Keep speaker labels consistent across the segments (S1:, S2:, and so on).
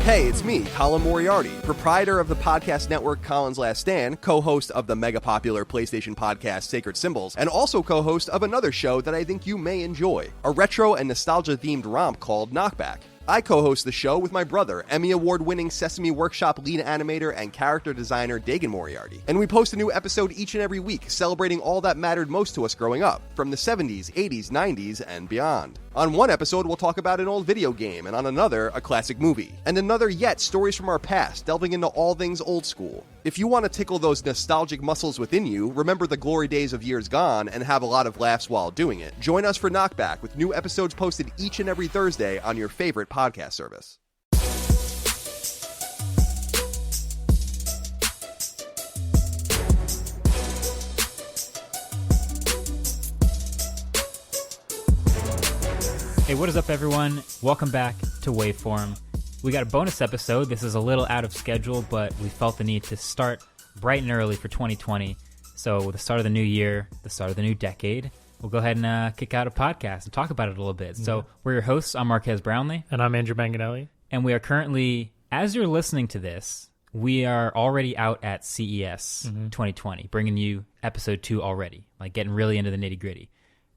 S1: Hey, it's me, Colin Moriarty, proprietor of the podcast network Colin's Last Stand, co-host of the mega-popular PlayStation podcast Sacred Symbols, and also co-host of another show that I think you may enjoy, a retro and nostalgia-themed romp called Knockback. I co-host the show with my brother, Emmy Award-winning Sesame Workshop lead animator and character designer Dagan Moriarty. And we post a new episode each and every week, celebrating all that mattered most to us growing up, from the 70s, 80s, 90s, and beyond. On one episode, we'll talk about an old video game, and on another, a classic movie. And another yet, stories from our past, delving into all things old school. If you want to tickle those nostalgic muscles within you, remember the glory days of years gone, and have a lot of laughs while doing it, join us for Knockback, with new episodes posted each and every Thursday on your favorite podcast service.
S2: Hey, what is up, everyone? Welcome back to Waveform. We got a bonus episode. This is a little out of schedule, but we felt the need to start bright and early for 2020. So with the start of the new year, the start of the new decade, we'll go ahead and kick out a podcast and talk about it a little bit. So we're your hosts. I'm Marquez Brownlee.
S3: And I'm Andrew Manganelli.
S2: And we are currently, as you're listening to this, we are already out at CES 2020, bringing you episode 2 already, like getting really into the nitty-gritty.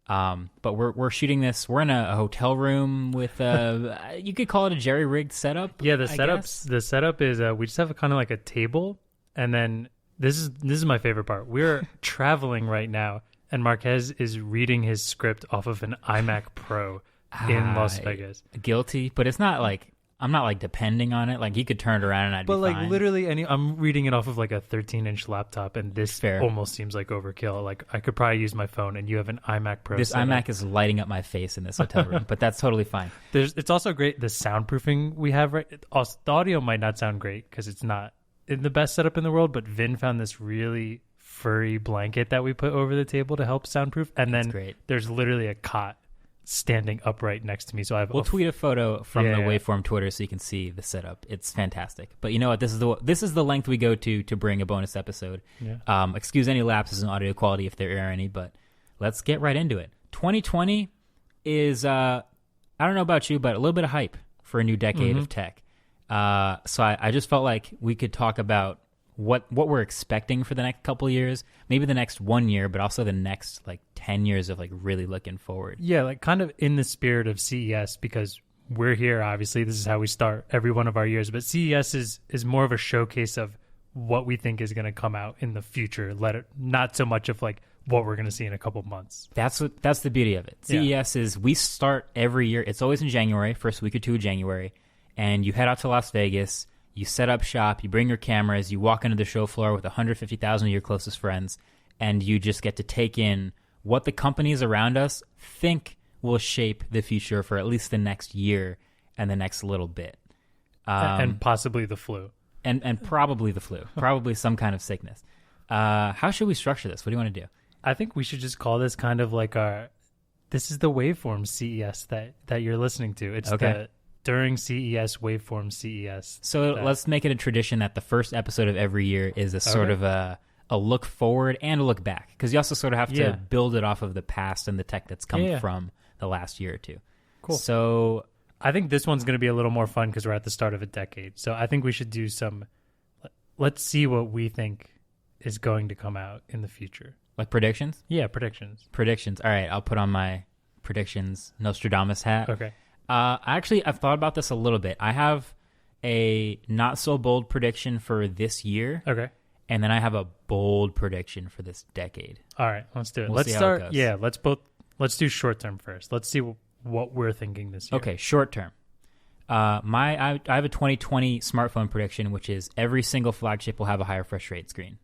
S2: But we're shooting this. We're in a hotel room with you could call it a jerry-rigged setup.
S3: Yeah, the setup is we just have a kind of like a table, and then this is my favorite part. We're traveling right now, and Marquez is reading his script off of an iMac Pro in Las Vegas.
S2: Guilty, but it's not like I'm not like depending on it. Like he could turn it around and I'd be fine.
S3: But like literally, I'm reading it off of like a 13-inch laptop, and this almost seems like overkill. Like I could probably use my phone, and you have an iMac Pro.
S2: This iMac is lighting up my face in this hotel room, but that's totally fine.
S3: It's also great the soundproofing we have. Right, also, the audio might not sound great because it's not in the best setup in the world. But Vin found this really furry blanket that we put over the table to help soundproof, and then there's literally a cot standing upright next to me. So
S2: we'll tweet a photo from the Waveform Twitter so you can see the setup. It's fantastic. But you know what? This is the length we go to bring a bonus episode. Yeah. Excuse any lapses in audio quality if there are any, but let's get right into it. 2020 is I don't know about you, but a little bit of hype for a new decade of tech. So I just felt like we could talk about what we're expecting for the next couple of years, maybe the next 1 year, but also the next like 10 years of like really looking forward.
S3: Yeah, like kind of in the spirit of CES, because we're here, obviously, this is how we start every one of our years, but CES is more of a showcase of what we think is going to come out in the future, not so much of like what we're going to see in a couple months.
S2: That's the beauty of it. CES is we start every year. It's always in January, first week or two of January, and you head out to Las Vegas. You set up shop, you bring your cameras, you walk into the show floor with 150,000 of your closest friends, and you just get to take in what the companies around us think will shape the future for at least the next year and the next little bit.
S3: And possibly the flu.
S2: And probably the flu. Probably some kind of sickness. How should we structure this? What do you want to do?
S3: I think we should just call this kind of like this is the Waveform CES that you're listening to. It's during CES, Waveform CES.
S2: So let's make it a tradition that the first episode of every year is a sort of a look forward and a look back, because you also sort of have to build it off of the past and the tech that's come from the last year or two.
S3: Cool.
S2: So
S3: I think this one's going to be a little more fun because we're at the start of a decade. So I think we should do let's see what we think is going to come out in the future.
S2: Like predictions?
S3: Yeah, predictions.
S2: Predictions. All right, I'll put on my predictions Nostradamus hat.
S3: Okay.
S2: Actually, I've thought about this a little bit. I have a not so bold prediction for this year.
S3: Okay.
S2: And then I have a bold prediction for this decade.
S3: All right, let's do it.
S2: Let's start. How it goes.
S3: Yeah, let's do short term first. Let's see what we're thinking this year.
S2: Okay, short term. I have a 2020 smartphone prediction, which is every single flagship will have a higher refresh rate screen.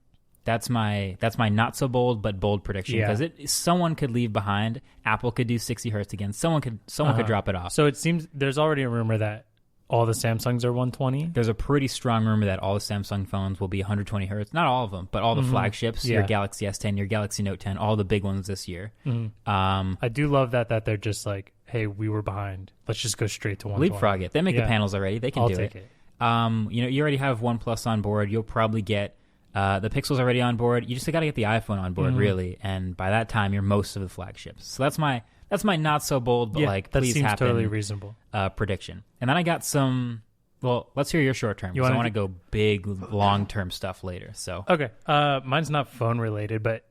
S2: That's my not so bold but bold prediction, because someone could leave behind. Apple could do 60 hertz again. Someone could drop it off.
S3: So it seems there's already a rumor that all the Samsungs are 120.
S2: There's a pretty strong rumor that all the Samsung phones will be 120 hertz. Not all of them, but all the flagships. Your Galaxy S10, your Galaxy Note 10, all the big ones this year.
S3: I do love that they're just like, hey, we were behind. Let's just go straight to 120.
S2: Leapfrog it. They make the panels already. They can
S3: I'll
S2: do
S3: take
S2: it. You already have OnePlus on board. You'll probably get the Pixel's already on board. You just got to get the iPhone on board, really. And by that time, you're most of the flagships. So that's my not so bold, but please
S3: that seems
S2: happen.
S3: Totally reasonable
S2: Prediction. And then I got some Well, let's hear your short term. I want to go big, long term stuff later. So
S3: okay, mine's not phone related, but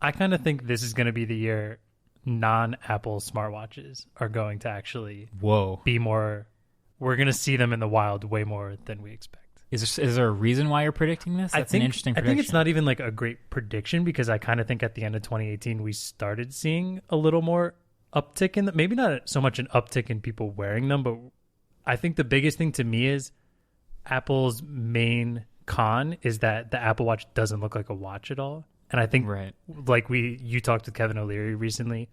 S3: I kind of think this is going to be the year non-Apple smartwatches are going to actually be more. We're going to see them in the wild way more than we expect.
S2: Is there a reason why you're predicting this? That's an interesting prediction.
S3: I think it's not even like a great prediction because I kind of think at the end of 2018 we started seeing a little more uptick in maybe not so much an uptick in people wearing them, but I think the biggest thing to me is Apple's main con is that the Apple Watch doesn't look like a watch at all. And I think like you talked with Kevin O'Leary recently,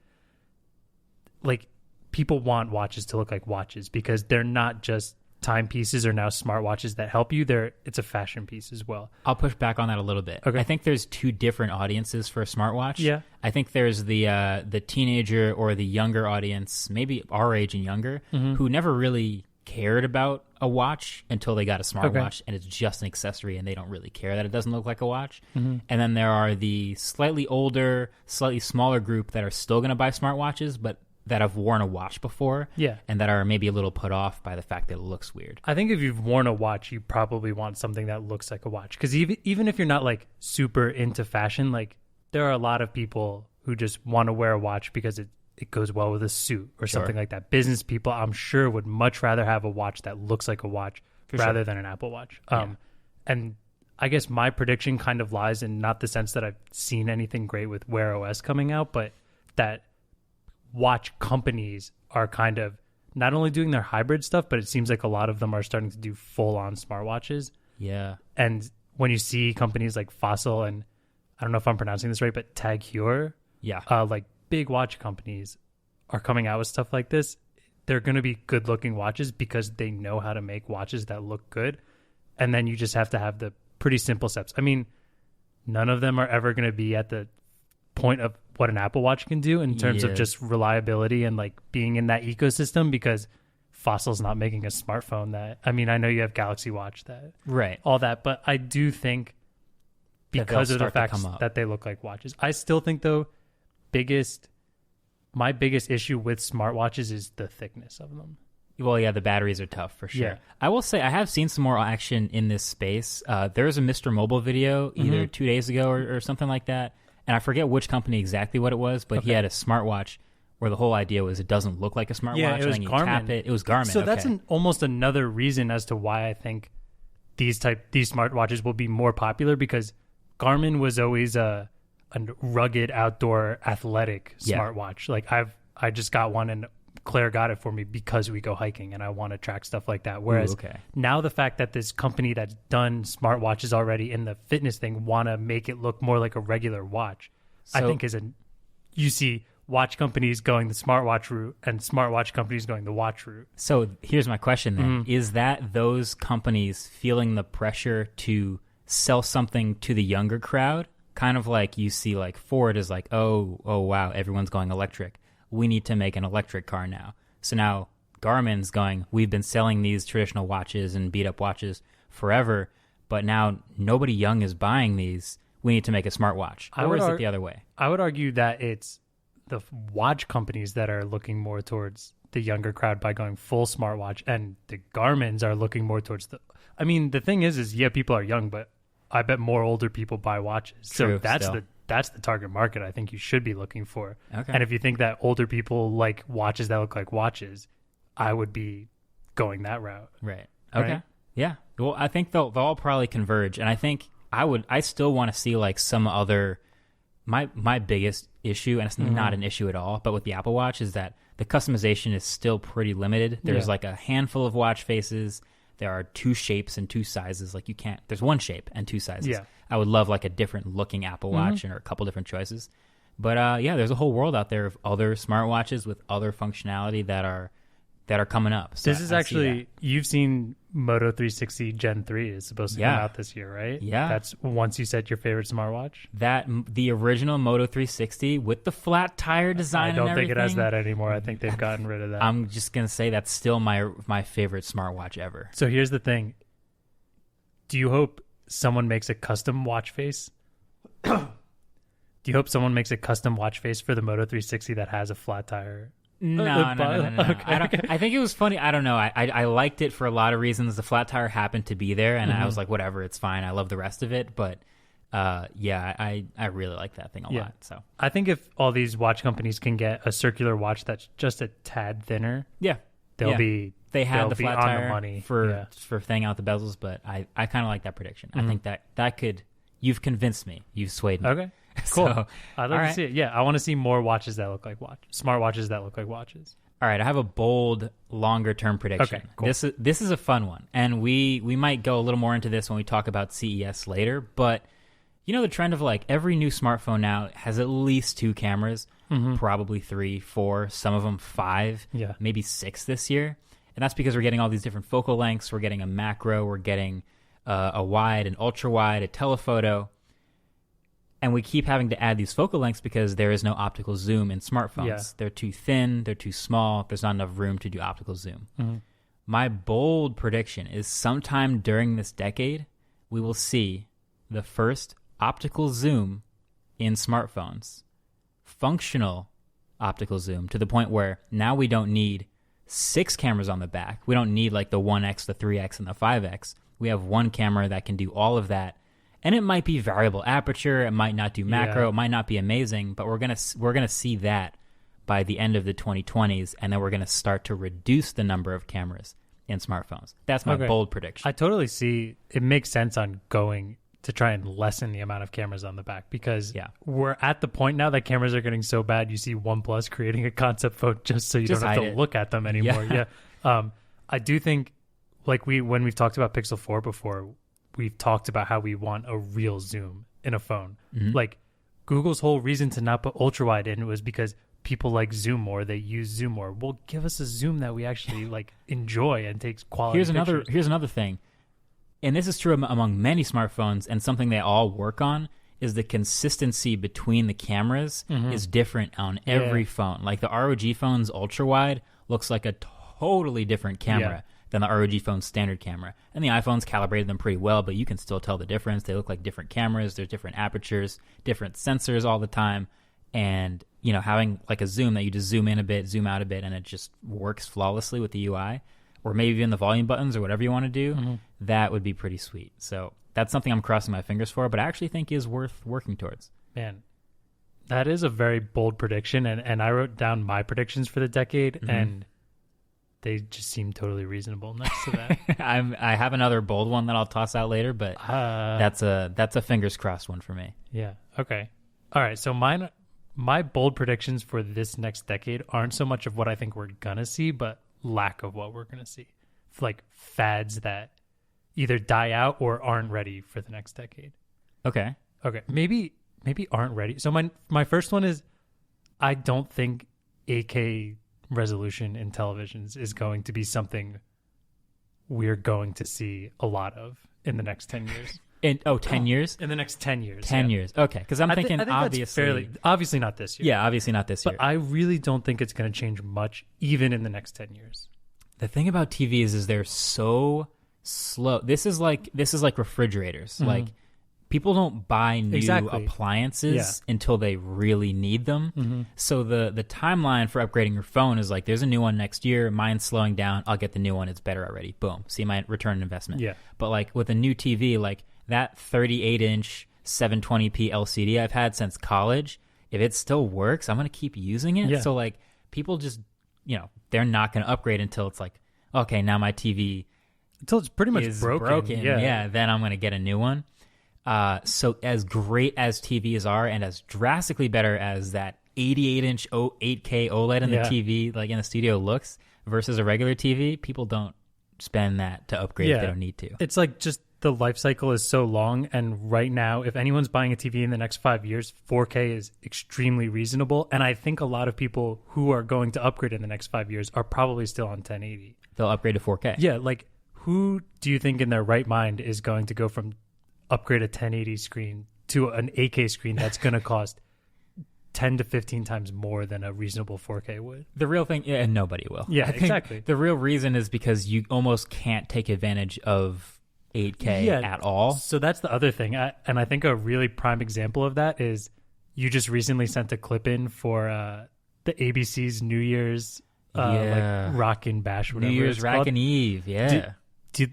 S3: like people want watches to look like watches because they're not just timepieces or now smartwatches that help you. It's a fashion piece as well.
S2: I'll push back on that a little bit. Okay. I think there's two different audiences for a smartwatch.
S3: Yeah.
S2: I think there's the teenager or the younger audience, maybe our age and younger, who never really cared about a watch until they got a smartwatch and it's just an accessory and they don't really care that it doesn't look like a watch. And then there are the slightly older, slightly smaller group that are still going to buy smartwatches, but that have worn a watch before and that are maybe a little put off by the fact that it looks weird.
S3: I think if you've worn a watch, you probably want something that looks like a watch. Because even if you're not like super into fashion, like there are a lot of people who just want to wear a watch because it goes well with a suit or something like that. Business people, I'm sure, would much rather have a watch that looks like a watch rather than an Apple Watch. And I guess my prediction kind of lies in not the sense that I've seen anything great with Wear OS coming out, but that watch companies are kind of not only doing their hybrid stuff, but it seems like a lot of them are starting to do full-on smartwatches.
S2: Yeah.
S3: And when you see companies like Fossil and I don't know if I'm pronouncing this right, but Tag Heuer, like big watch companies are coming out with stuff like this. They're going to be good-looking watches because they know how to make watches that look good. And then you just have to have the pretty simple steps. I mean, none of them are ever going to be at the point of what an Apple Watch can do in terms of just reliability and like being in that ecosystem because Fossil's not making a smartphone that, I mean, I know you have Galaxy Watch that, all that, but I do think because of the fact that they look like watches. I still think though, my biggest issue with smartwatches is the thickness of them.
S2: Well, yeah, the batteries are tough for sure. Yeah. I will say I have seen some more action in this space. There was a Mr. Mobile video either 2 days ago or something like that. And I forget which company exactly what it was, but he had a smartwatch where the whole idea was it doesn't look like a smartwatch.
S3: Yeah, it was
S2: and then
S3: Garmin.
S2: You tap it. It was Garmin.
S3: So that's almost another reason as to why I think these smartwatches will be more popular because Garmin was always a rugged outdoor athletic smartwatch. Like I just got one and Claire got it for me because we go hiking and I want to track stuff like that. Whereas now the fact that this company that's done smartwatches already in the fitness thing want to make it look more like a regular watch, I think you see watch companies going the smartwatch route and smartwatch companies going the watch route.
S2: So here's my question then. Is that those companies feeling the pressure to sell something to the younger crowd? Kind of like you see like Ford is like, oh wow, everyone's going electric. We need to make an electric car now. So now Garmin's going, we've been selling these traditional watches and beat up watches forever, but now nobody young is buying these. We need to make a smartwatch. Or is it the other way?
S3: I would argue that it's the watch companies that are looking more towards the younger crowd by going full smartwatch, and the Garmin's are looking more towards I mean, the thing is people are young, but I bet more older people buy watches.
S2: True,
S3: so that's the target market I think you should be looking for. Okay. And if you think that older people like watches that look like watches, I would be going that route.
S2: Right. Okay. Right? Yeah. Well, I think they'll all probably converge. And I think I still want to see like some other, my biggest issue, and it's not an issue at all, but with the Apple Watch is that the customization is still pretty limited. There's like a handful of watch faces. There are 2 shapes and 2 sizes. Like there's 1 shape and 2 sizes. Yeah. I would love like a different looking Apple Watch or a couple different choices. But there's a whole world out there of other smartwatches with other functionality that are coming up. So
S3: this is actually, you've seen Moto 360 Gen 3 is supposed to come out this year, right?
S2: Yeah.
S3: That's once you said your favorite smartwatch?
S2: The original Moto 360 with the flat tire design and everything.
S3: I don't think it has that anymore. I think they've gotten rid of that.
S2: I'm just going to say that's still my favorite smartwatch ever.
S3: So here's the thing. Do you hope someone makes a custom watch face? Do you hope someone makes a custom watch face for the Moto 360 that has a flat tire
S2: No.
S3: Okay.
S2: I think it was funny. I don't know. I liked it for a lot of reasons. The flat tire happened to be there, and I was like, whatever, it's fine. I love the rest of it, but I really like that thing a lot. So
S3: I think if all these watch companies can get a circular watch that's just a tad thinner, they'll be
S2: they had the flat tire
S3: on the money
S2: for thinning out the bezels, but I kind of like that prediction. I think that could. You've convinced me. You've swayed me.
S3: Okay. Cool.
S2: So,
S3: I'd love to see it. Yeah, I want to see more watches that look like smart watches that look like watches.
S2: All right, I have a bold, longer-term prediction.
S3: Okay, cool.
S2: This is a fun one, and we might go a little more into this when we talk about CES later. But you know the trend of like every new smartphone now has at least 2 cameras, probably 3, 4, some of them 5, maybe 6 this year, and that's because we're getting all these different focal lengths. We're getting a macro, we're getting a wide, an ultra wide, a telephoto. And we keep having to add these focal lengths because there is no optical zoom in smartphones. Yeah. They're too thin, they're too small, there's not enough room to do optical zoom. My bold prediction is sometime during this decade, we will see the first optical zoom in smartphones. Functional optical zoom, to the point where now we don't need 6 cameras on the back. We don't need like the 1X, the 3X, and the 5X. We have one camera that can do all of that. And it might be variable aperture, it might not do macro, it might not be amazing, but we're gonna see that by the end of the 2020s, and then we're gonna start to reduce the number of cameras in smartphones. That's my bold prediction.
S3: I totally see it makes sense on going to try and lessen the amount of cameras on the back, because we're at the point now that cameras are getting so bad. You see OnePlus creating a concept phone just so you don't have to look at them anymore. I do think, like when we've talked about Pixel 4 before, we've talked about how we want a real zoom in a phone. Like Google's whole reason to not put ultra wide in was because people like zoom more, they use zoom more. Well, give us a zoom that we actually like enjoy and takes quality pictures.
S2: Here's another thing, and this is true among many smartphones, and something they all work on is the consistency between the cameras is different on every phone. Like the ROG phone's ultra wide looks like a totally different camera than the ROG phone's standard camera. And the iPhone's calibrated them pretty well, but you can still tell the difference. They look like different cameras. There's different apertures, different sensors all the time. And, you know, having like a zoom that you just zoom in a bit, zoom out a bit, and it just works flawlessly with the UI, or maybe even the volume buttons or whatever you want to do, that would be pretty sweet. So that's something I'm crossing my fingers for, but I actually think is worth working towards.
S3: Man, that is a very bold prediction. And I wrote down my predictions for the decade, and they just seem totally reasonable next to that.
S2: I have another bold one that I'll toss out later, but that's a fingers crossed one for me.
S3: Yeah. Okay. All right. So my bold predictions for this next decade aren't so much of what I think we're gonna see, but lack of what we're gonna see. Like fads that either die out or aren't ready for the next decade.
S2: Okay.
S3: Maybe aren't ready. So my first one is, I don't think 8K resolution in televisions is going to be something we're going to see a lot of in the next 10 years.
S2: 10 years?
S3: In the next 10 years.
S2: 10 years. Okay, because I'm thinking
S3: obviously not this year.
S2: Yeah, obviously not this year.
S3: But I really don't think it's going to change much, even in the next 10 years.
S2: The thing about TVs is they're so slow. This is like refrigerators. Like, people don't buy new appliances until they really need them. So the timeline for upgrading your phone is like, there's a new one next year. Mine's slowing down. I'll get the new one. It's better already. Boom. See my return on investment.
S3: Yeah.
S2: But like with a new TV, like that 38-inch 720p LCD I've had since college, if it still works, I'm going to keep using it. Yeah. So like people just, they're not going to upgrade until it's like, okay, now my TV
S3: until it's pretty much broken.
S2: Yeah. Then I'm going to get a new one. So as great as TVs are, and as drastically better as that 88-inch 8K OLED in the TV, like in the studio, looks versus a regular TV, people don't spend that to upgrade if they don't need to.
S3: It's like just the life cycle is so long, and right now, if anyone's buying a TV in the next 5 years, 4K is extremely reasonable, and I think a lot of people who are going to upgrade in the next 5 years are probably still on 1080.
S2: They'll upgrade to 4K.
S3: Yeah, like who do you think in their right mind is going to go from upgrade a 1080 screen to an 8K screen that's going to cost 10 to 15 times more than a reasonable 4K would?
S2: The real thing, and nobody will.
S3: Yeah, exactly.
S2: The real reason is because you almost can't take advantage of 8K at all.
S3: So that's the other thing. And I think a really prime example of that is you just recently sent a clip in for the ABC's New Year's like Rockin' Bash, whatever
S2: New Year's
S3: it's called.
S2: Rockin' Eve, yeah.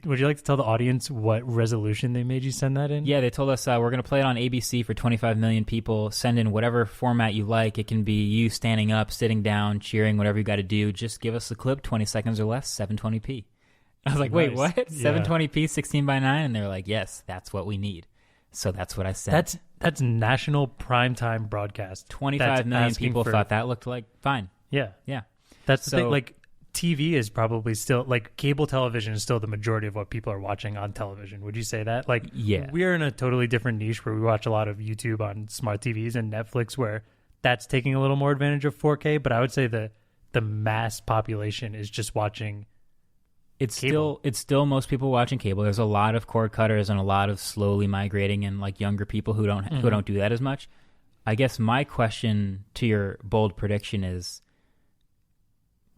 S3: Would you like to tell the audience what resolution they made you send that in?
S2: Yeah, they told us we're going to play it on ABC for 25 million people. Send in whatever format you like. It can be you standing up, sitting down, cheering, whatever you got to do. Just give us a clip, 20 seconds or less, 720p. I was like, wait, what?
S3: Yeah.
S2: 720p, 16 by 9? And they're like, yes, that's what we need. So that's what I sent.
S3: That's national primetime broadcast.
S2: 25 million people thought that looked like fine.
S3: Yeah.
S2: Yeah.
S3: That's the thing. Like, TV is probably still, like, cable television is still the majority of what people are watching on television. Would you say that? Like,
S2: yeah.
S3: We're in a totally different niche where we watch a lot of YouTube on smart TVs and Netflix, where that's taking a little more advantage of 4K. But I would say the mass population is just watching cable.
S2: It's still most people watching cable. There's a lot of cord cutters and a lot of slowly migrating and like younger people who don't do that as much. I guess my question to your bold prediction is,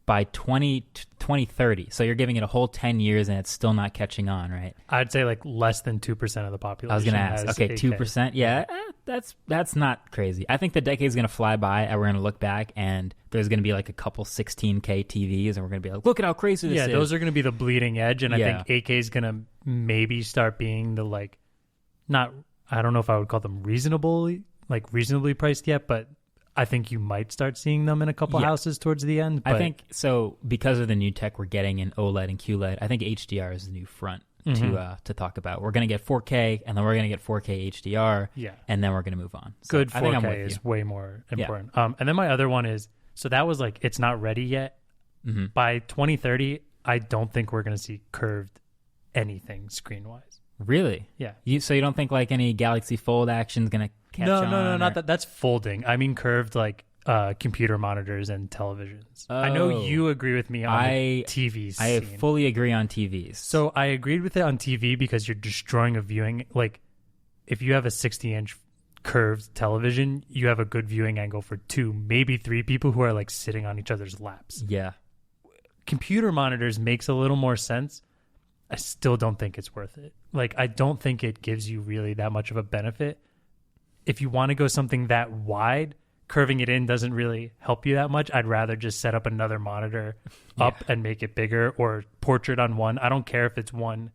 S2: by 2030, so you're giving it a whole 10 years and it's still not catching on, right?
S3: I'd say like less than 2% of the population.
S2: I was going to ask, okay, 2%? Yeah, that's not crazy. I think the decade's going to fly by and we're going to look back and there's going to be like a couple 16K TVs and we're going to be like, look at how crazy this is.
S3: Yeah, those are going to be the bleeding edge, and I think 8K is going to maybe start being the like, not, I don't know if I would call them reasonably priced yet, but I think you might start seeing them in a couple houses towards the end. But
S2: I think so because of the new tech we're getting in OLED and QLED. I think HDR is the new front to talk about. We're going to get 4K, and then we're going to get 4K HDR, and then we're going to move on. So
S3: good 4K is way more important. And then my other one is, so that was like, it's not ready yet. Mm-hmm. By 2030, I don't think we're going to see curved anything screen-wise.
S2: Really?
S3: Yeah.
S2: So you don't think like any Galaxy Fold action's going to catch on?
S3: No, not that. That's folding. I mean curved, like computer monitors and televisions. I know you agree with me on the TV scene.
S2: I fully agree on TVs.
S3: So I agreed with it on TV because you're destroying a viewing. Like, if you have a 60-inch curved television, you have a good viewing angle for 2, maybe 3 people who are like sitting on each other's laps.
S2: Yeah.
S3: Computer monitors makes a little more sense. I still don't think it's worth it. Like, I don't think it gives you really that much of a benefit. If you want to go something that wide, curving it in doesn't really help you that much. I'd rather just set up another monitor up and make it bigger, or portrait on one. I don't care if it's one,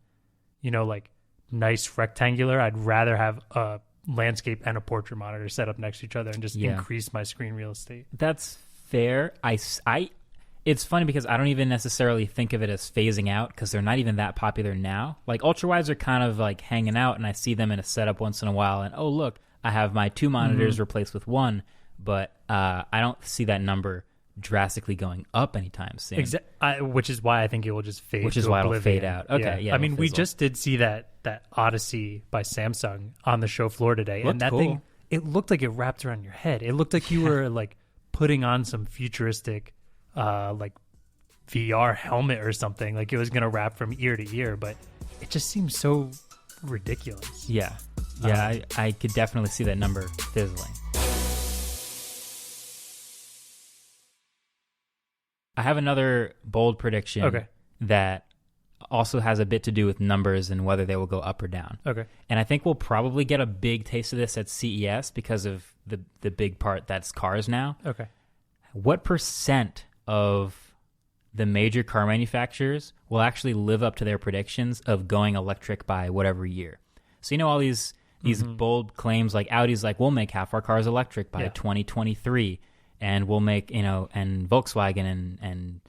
S3: like nice rectangular. I'd rather have a landscape and a portrait monitor set up next to each other and just increase my screen real estate.
S2: That's fair. It's funny because I don't even necessarily think of it as phasing out because they're not even that popular now. Like, ultra-wides are kind of like hanging out, and I see them in a setup once in a while, and oh, look, I have my 2 monitors replaced with 1, but I don't see that number drastically going up anytime soon.
S3: Which is why I think it will just fade.
S2: Which is why it'll fade out. Okay, yeah.
S3: I mean, we just did see that Odyssey by Samsung on the show floor today, and that thing, it looked like it wrapped around your head. It looked like you were like putting on some futuristic, like VR helmet or something. Like it was gonna wrap from ear to ear, but it just seems so ridiculous.
S2: Yeah. I could definitely see that number fizzling. I have another bold prediction that also has a bit to do with numbers and whether they will go up or down.
S3: Okay.
S2: And I think we'll probably get a big taste of this at CES because of the big part that's cars now.
S3: Okay. What
S2: % of the major car manufacturers will actually live up to their predictions of going electric by whatever year? So all these bold claims, like Audi's like, we'll make half our cars electric by 2023. And we'll make, and Volkswagen and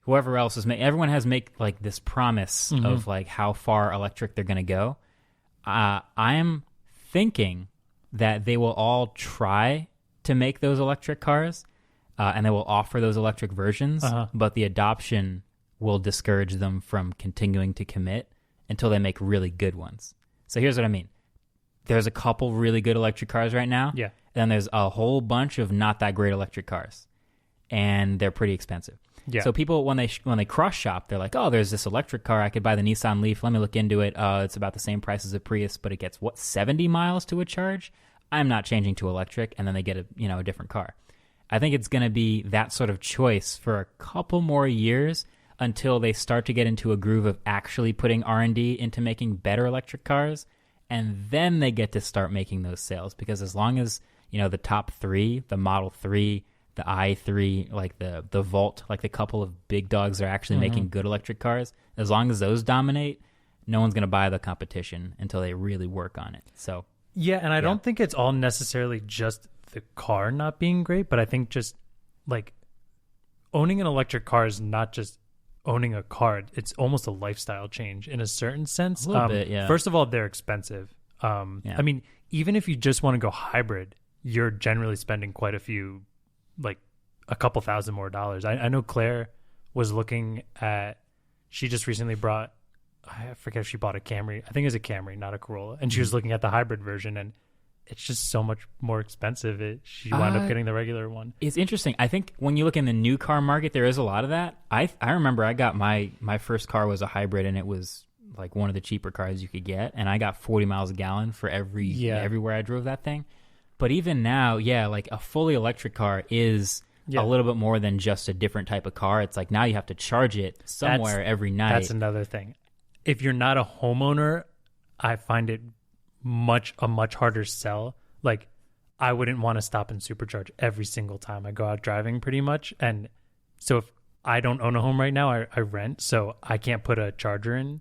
S2: whoever else is everyone has make like this promise of like how far electric they're going to go. I'm thinking that they will all try to make those electric cars and they will offer those electric versions, but the adoption will discourage them from continuing to commit until they make really good ones. So here's what I mean. There's a couple really good electric cars right now.
S3: Yeah.
S2: And then there's a whole bunch of not that great electric cars, and they're pretty expensive.
S3: Yeah.
S2: So people, when they cross shop, they're like, oh, there's this electric car. I could buy the Nissan Leaf. Let me look into it. It's about the same price as a Prius, but it gets 70 miles to a charge. I'm not changing to electric, and then they get a different car. I think it's going to be that sort of choice for a couple more years until they start to get into a groove of actually putting R&D into making better electric cars, and then they get to start making those sales. Because as long as the top 3, the Model 3, the i3, like the Volt, like the couple of big dogs that are actually making good electric cars, as long as those dominate, no one's going to buy the competition until they really work on it. So
S3: yeah, and I don't think it's all necessarily just the car not being great, but I think just like owning an electric car is not just owning a car. It's almost a lifestyle change in a certain sense.
S2: A little bit, yeah.
S3: First of all, they're expensive. I mean, even if you just want to go hybrid, you're generally spending quite a few, like a couple thousand more dollars. I know Claire was looking at, she just recently brought, I forget if she bought a Camry. I think it was a Camry, not a Corolla. And she was looking at the hybrid version, and it's just so much more expensive. She wound up getting the regular one.
S2: It's interesting. I think when you look in the new car market, there is a lot of that. I remember I got my first car was a hybrid, and it was like one of the cheaper cars you could get, and I got 40 miles a gallon for everywhere I drove that thing. But even now, like a fully electric car is a little bit more than just a different type of car. It's like now you have to charge it somewhere every night.
S3: That's another thing. If you're not a homeowner, I find it a much harder sell. Like, I wouldn't want to stop and supercharge every single time I go out driving, pretty much. And so if I don't own a home right now, I rent, so I can't put a charger in.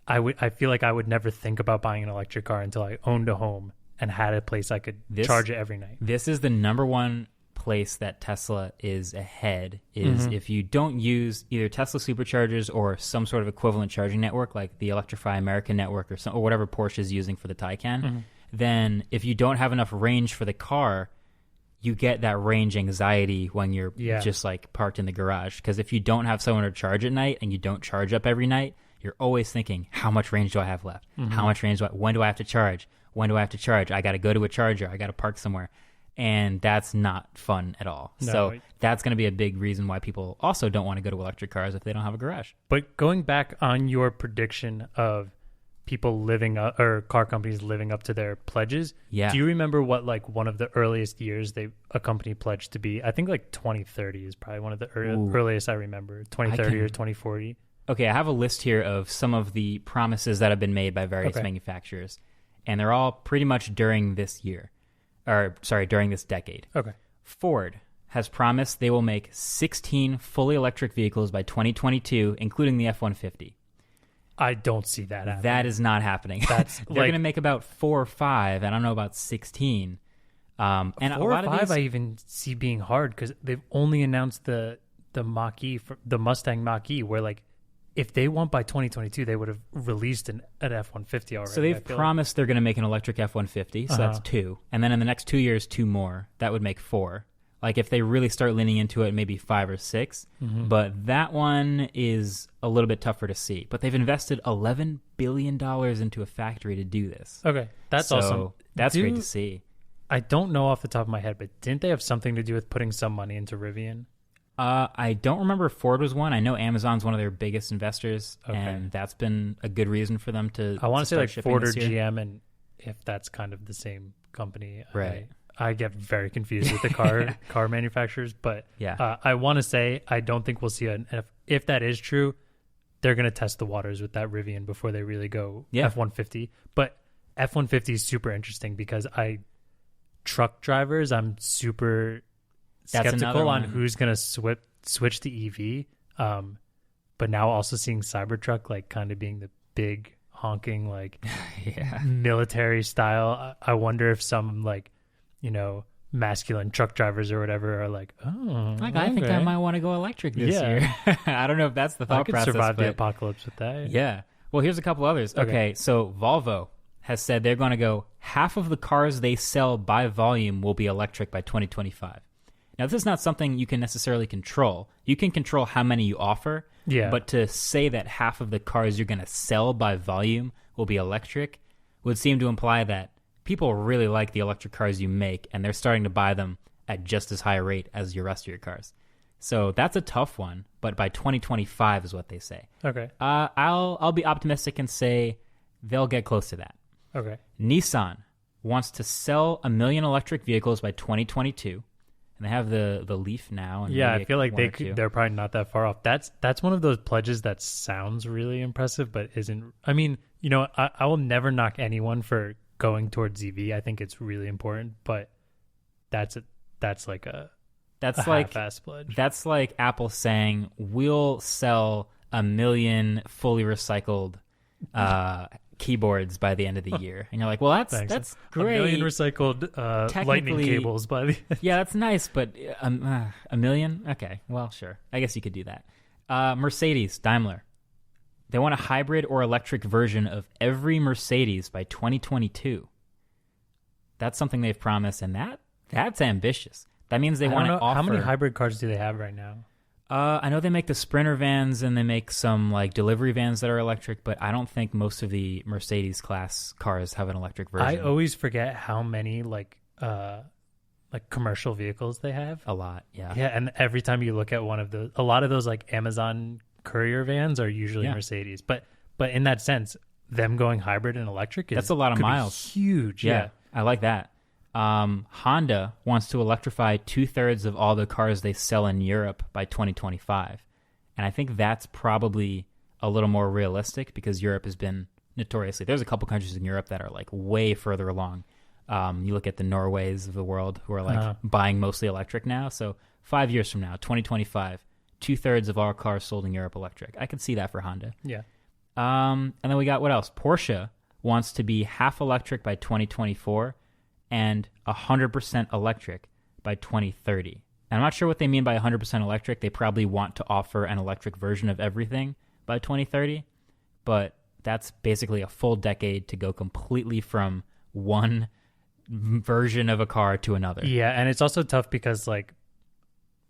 S3: I feel like I would never think about buying an electric car until I owned a home and had a place I could charge it every night.
S2: This is the number one place that Tesla is ahead, is if you don't use either Tesla superchargers or some sort of equivalent charging network like the Electrify America network or whatever Porsche is using for the Taycan, then if you don't have enough range for the car, you get that range anxiety when you're just like parked in the garage. Because if you don't have someone to charge at night and you don't charge up every night, you're always thinking, how much range do I have left? How much range when do I have to charge? When do I have to charge? I got to go to a charger. I got to park somewhere. And that's not fun at all.
S3: No,
S2: so that's going to be a big reason why people also don't want to go to electric cars if they don't have a garage.
S3: But going back on your prediction of people living up, or car companies living up to their pledges, do you remember what like one of the earliest years a company pledged to be? I think like 2030 is probably one of the earliest I remember. 2030 or 2040.
S2: Okay, I have a list here of some of the promises that have been made by various manufacturers, and they're all pretty much during this year. During this decade.
S3: Okay.
S2: Ford has promised they will make 16 fully electric vehicles by 2022, including the F-150.
S3: I don't see that happening.
S2: That is not happening. They're going to make about 4 or 5. I don't know about 16. And
S3: 4 or 5 I even see being hard because they've only announced the Mach-E, the Mustang Mach-E, where like if they want by 2022, they would have released an F-150 already.
S2: So they've promised they're going to make an electric F-150, so that's 2. And then in the next 2 years, 2 more. That would make 4. Like if they really start leaning into it, maybe 5 or 6. But that one is a little bit tougher to see. But they've invested $11 billion into a factory to do this.
S3: Okay, that's awesome.
S2: That's great to see.
S3: I don't know off the top of my head, but didn't they have something to do with putting some money into Rivian?
S2: I don't remember if Ford was one. I know Amazon's one of their biggest investors, and that's been a good reason for them to.
S3: I want to say like Ford or GM, and if that's kind of the same company,
S2: right?
S3: I get very confused with the car manufacturers, but I want to say I don't think we'll see if that is true, they're going to test the waters with that Rivian before they really go F-150. But F-150 is super interesting because truck drivers, I'm super skeptical on who's going to switch to EV. But now also seeing Cybertruck like kind of being the big honking like military style. I wonder if some like, masculine truck drivers or whatever are like,
S2: I think I might want to go electric this year. I don't know if that's the thought process.
S3: I could survive the apocalypse with that.
S2: Yeah. Well, here's a couple others. Okay, so Volvo has said they're going to go half of the cars they sell by volume will be electric by 2025. Now, this is not something you can necessarily control. You can control how many you offer, but to say that half of the cars you're going to sell by volume will be electric would seem to imply that people really like the electric cars you make, and they're starting to buy them at just as high a rate as your rest of your cars. So that's a tough one, but by 2025 is what they say.
S3: Okay.
S2: I'll be optimistic and say they'll get close to that.
S3: Okay.
S2: Nissan wants to sell 1 million electric vehicles by 2022. And they have the Leaf now. And
S3: I feel like they're probably not that far off. That's one of those pledges that sounds really impressive, but isn't. I mean, I will never knock anyone for going towards EV. I think it's really important, but that's
S2: That's
S3: a
S2: like
S3: half-ass pledge.
S2: That's like Apple saying we'll sell 1 million fully recycled keyboards by the end of the year, and you're like, well, that's great.
S3: 1 million recycled lightning cables by the end.
S2: Yeah, that's nice, but 1 million? Okay, well, sure. I guess you could do that. Mercedes, Daimler. They want a hybrid or electric version of every Mercedes by 2022. That's something they've promised, and that's ambitious. That means they want to offer...
S3: How many hybrid cars do they have right now?
S2: I know they make the Sprinter vans, and they make some like delivery vans that are electric, but I don't think most of the Mercedes class cars have an electric version.
S3: I always forget how many like commercial vehicles they have.
S2: A lot, yeah.
S3: Yeah, and every time you look at a lot of those like Amazon courier vans are usually Mercedes. But in that sense, them going hybrid and electric
S2: that's a lot of miles.
S3: Huge.
S2: Yeah, I like that. Honda wants to electrify 2/3 of all the cars they sell in Europe by 2025. And I think that's probably a little more realistic because Europe has been notoriously... There's a couple countries in Europe that are like way further along. You look at the Norways of the world who are like buying mostly electric now. So 5 years from now, 2025, 2/3 of all cars sold in Europe electric. I can see that for Honda.
S3: Yeah.
S2: And then we got what else? Porsche wants to be half electric by 2024 and 100% electric by 2030. And I'm not sure what they mean by 100% electric. They probably want to offer an electric version of everything by 2030, but that's basically a full decade to go completely from one version of a car to another.
S3: Yeah, and it's also tough because like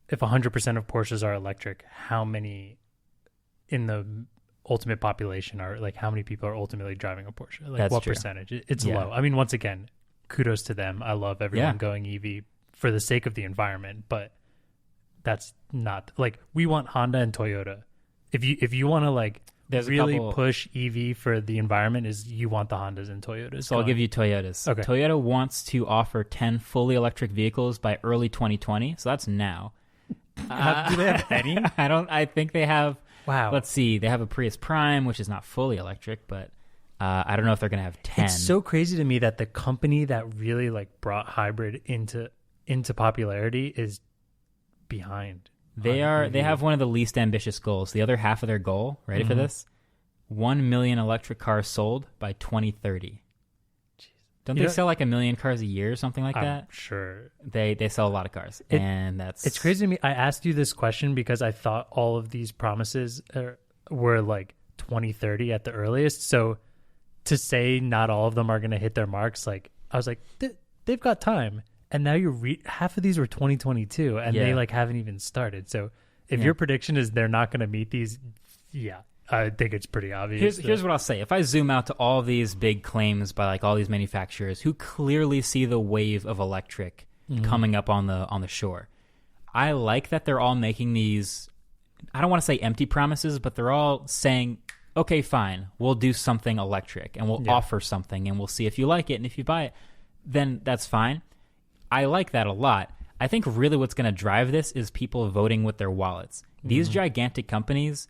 S3: if 100% of Porsches are electric, how many in the ultimate population are like how many people are ultimately driving a Porsche? Like
S2: that's
S3: what
S2: true.
S3: Percentage? It's low. I mean, once again, kudos to them. I love everyone going EV for the sake of the environment, but that's not like we want Honda and Toyota. If you want to like really push EV for the environment, is you want the Hondas and Toyotas.
S2: So I'll give you Toyotas.
S3: Okay.
S2: Toyota wants to offer 10 fully electric vehicles by early 2020. So that's now.
S3: Do they have any?
S2: I think they have.
S3: Wow.
S2: Let's see. They have a Prius Prime, which is not fully electric, but I don't know if they're going to have 10.
S3: It's so crazy to me that the company that really like brought hybrid into popularity is behind.
S2: They have one of the least ambitious goals. The other half of their goal, ready for this? 1 million electric cars sold by 2030. Jeez. Don't they sell like 1 million cars a year or something like that?
S3: Sure.
S2: They sell a lot of cars. It's
S3: crazy to me. I asked you this question because I thought all of these promises were like 2030 at the earliest. So to say not all of them are going to hit their marks, like I was like, they've got time. And now half of these were 2022 and they like haven't even started. So if your prediction is they're not going to meet these, I think it's pretty obvious.
S2: Here's what I'll say. If I zoom out to all these big claims by like all these manufacturers who clearly see the wave of electric coming up on the shore, I like that they're all making these, I don't want to say empty promises, but they're all saying, okay, fine, we'll do something electric and we'll offer something and we'll see if you like it. And if you buy it, then that's fine. I like that a lot. I think really what's going to drive this is people voting with their wallets. These gigantic companies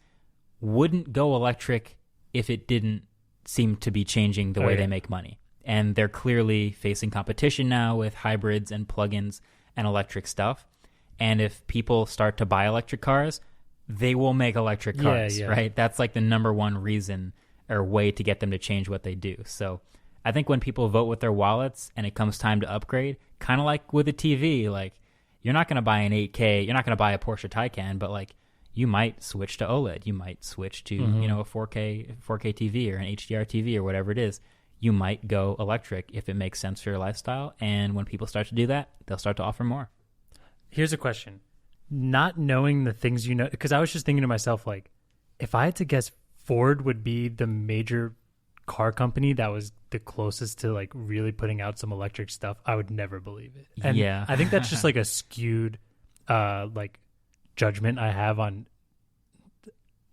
S2: wouldn't go electric if it didn't seem to be changing the way they make money. And they're clearly facing competition now with hybrids and plugins and electric stuff. And if people start to buy electric cars, they will make electric cars, right? That's like the number one reason or way to get them to change what they do. So I think when people vote with their wallets and it comes time to upgrade, kind of like with a TV, like you're not going to buy an 8K, you're not going to buy a Porsche Taycan, but like you might switch to OLED, you might switch to, a 4K TV or an HDR TV or whatever it is. You might go electric if it makes sense for your lifestyle. And when people start to do that, they'll start to offer more.
S3: Here's a question. Not knowing the things you know, because I was just thinking to myself, like, if I had to guess Ford would be the major car company that was the closest to like really putting out some electric stuff, I would never believe it. And I think that's just like a skewed like judgment I have on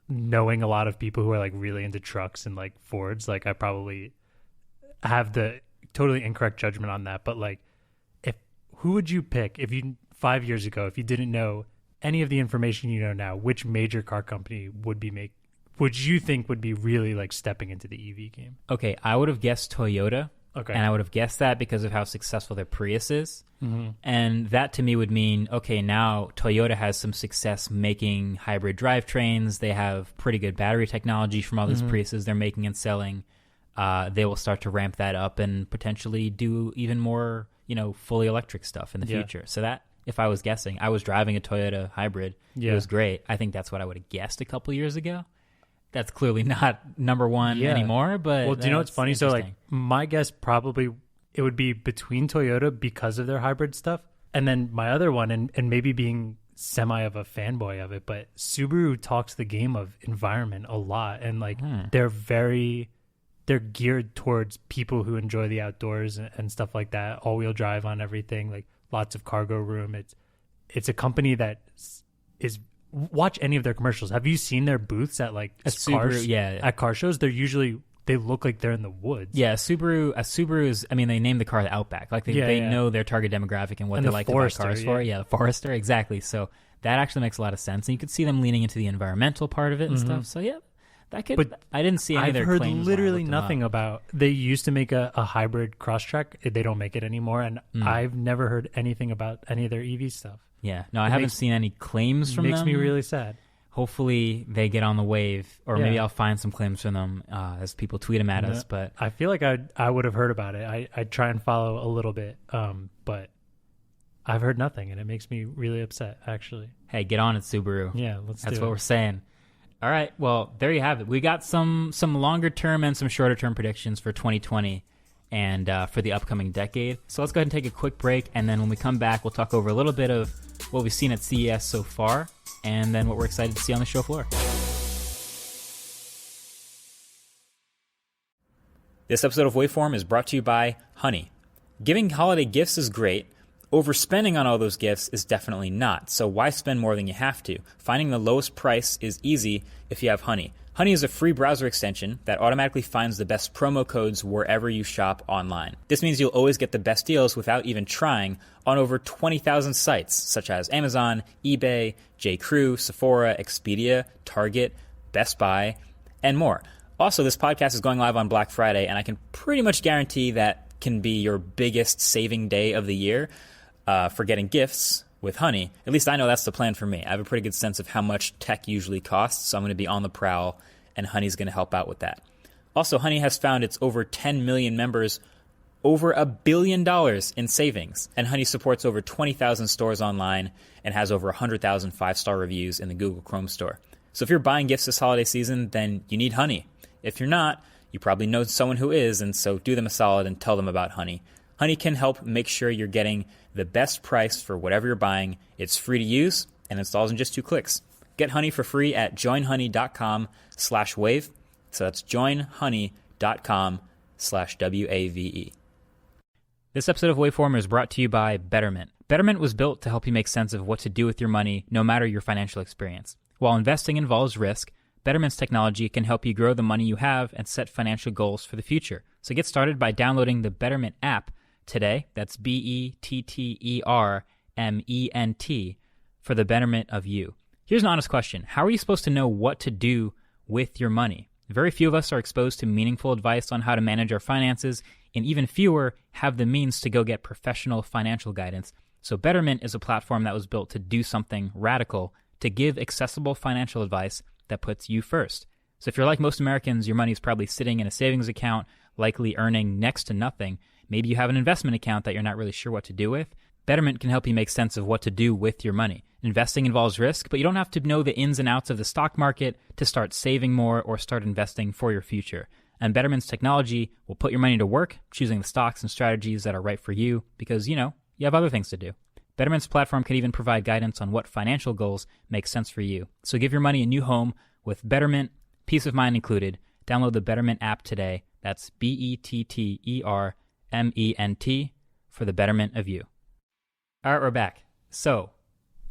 S3: knowing a lot of people who are like really into trucks and like Fords. Like I probably have the totally incorrect judgment on that. But like who would you pick if you 5 years ago, if you didn't know any of the information you know now, which major car company would you think would be really like stepping into the EV game?
S2: Okay, I would have guessed Toyota
S3: Okay.
S2: And I would have guessed that because of how successful their Prius is. Mm-hmm. And that to me would mean, okay, now Toyota has some success making hybrid drivetrains. They have pretty good battery technology from all these Priuses they're making and selling. They will start to ramp that up and potentially do even more, fully electric stuff in the future. So that, if I was guessing, I was driving a Toyota hybrid. It was great. I think that's what I would have guessed a couple years ago. That's clearly not number one anymore. But
S3: well, do you know what's funny? So like my guess probably it would be between Toyota because of their hybrid stuff, and then my other one, and maybe being semi of a fanboy of it, but Subaru talks the game of environment a lot, and like they're geared towards people who enjoy the outdoors and stuff like that. All-wheel drive on everything, like lots of cargo room. It's a company that is. Watch any of their commercials. Have you seen their booths at like cars? At car shows, they look like they're in the woods.
S2: Yeah, Subaru is. I mean, they named the car the Outback. Like they know their target demographic and what they like to buy cars for. Yeah, the Forester, exactly. So that actually makes a lot of sense, and you could see them leaning into the environmental part of it and stuff. So yeah, that could. But I didn't see any of their claims.
S3: I've heard literally nothing about. They used to make a hybrid Crosstrek. They don't make it anymore, and I've never heard anything about any of their EV stuff.
S2: Yeah, no, I haven't seen any claims from them.
S3: Makes me really sad.
S2: Hopefully they get on the wave, or maybe I'll find some claims from them as people tweet them at us. But
S3: I feel like I would have heard about it. I try and follow a little bit, but I've heard nothing, and it makes me really upset, actually.
S2: Hey, get on it, Subaru.
S3: Yeah,
S2: That's what we're saying. All right, well, there you have it. We got some longer term and some shorter term predictions for 2020. And for the upcoming decade. So let's go ahead and take a quick break, and then when we come back, we'll talk over a little bit of what we've seen at CES so far, and then what we're excited to see on the show floor. This episode of Waveform is brought to you by Honey. Giving holiday gifts is great. Overspending on all those gifts is definitely not. So why spend more than you have to? Finding the lowest price is easy if you have Honey. Honey is a free browser extension that automatically finds the best promo codes wherever you shop online. This means you'll always get the best deals without even trying on over 20,000 sites, such as Amazon, eBay, J.Crew, Sephora, Expedia, Target, Best Buy, and more. Also, this podcast is going live on Black Friday, and I can pretty much guarantee that can be your biggest saving day of the year for getting gifts with Honey. At least I know that's the plan for me. I have a pretty good sense of how much tech usually costs, so I'm going to be on the prowl, and Honey's going to help out with that. Also, Honey has found its over 10 million members over $1 billion in savings, and Honey supports over 20,000 stores online and has over 100,000 5-star reviews in the Google Chrome store. So if you're buying gifts this holiday season, then you need Honey. If you're not, you probably know someone who is, and so do them a solid and tell them about Honey. Honey can help make sure you're getting the best price for whatever you're buying. It's free to use and installs in just 2 clicks. Get Honey for free at joinhoney.com/wave. So that's joinhoney.com/WAVE. This episode of Waveform is brought to you by Betterment. Betterment was built to help you make sense of what to do with your money, no matter your financial experience. While investing involves risk, Betterment's technology can help you grow the money you have and set financial goals for the future. So get started by downloading the Betterment app today. That's BETTERMENT for the betterment of you. Here's an honest question. How are you supposed to know what to do with your money? Very few of us are exposed to meaningful advice on how to manage our finances, and even fewer have the means to go get professional financial guidance. So Betterment is a platform that was built to do something radical, to give accessible financial advice that puts you first. So if you're like most Americans, your money is probably sitting in a savings account, likely earning next to nothing. Maybe you have an investment account that you're not really sure what to do with. Betterment can help you make sense of what to do with your money. Investing involves risk, but you don't have to know the ins and outs of the stock market to start saving more or start investing for your future. And Betterment's technology will put your money to work, choosing the stocks and strategies that are right for you because, you have other things to do. Betterment's platform can even provide guidance on what financial goals make sense for you. So give your money a new home with Betterment, peace of mind included. Download the Betterment app today. That's BETTERMENT for the betterment of you. All right, we're back. So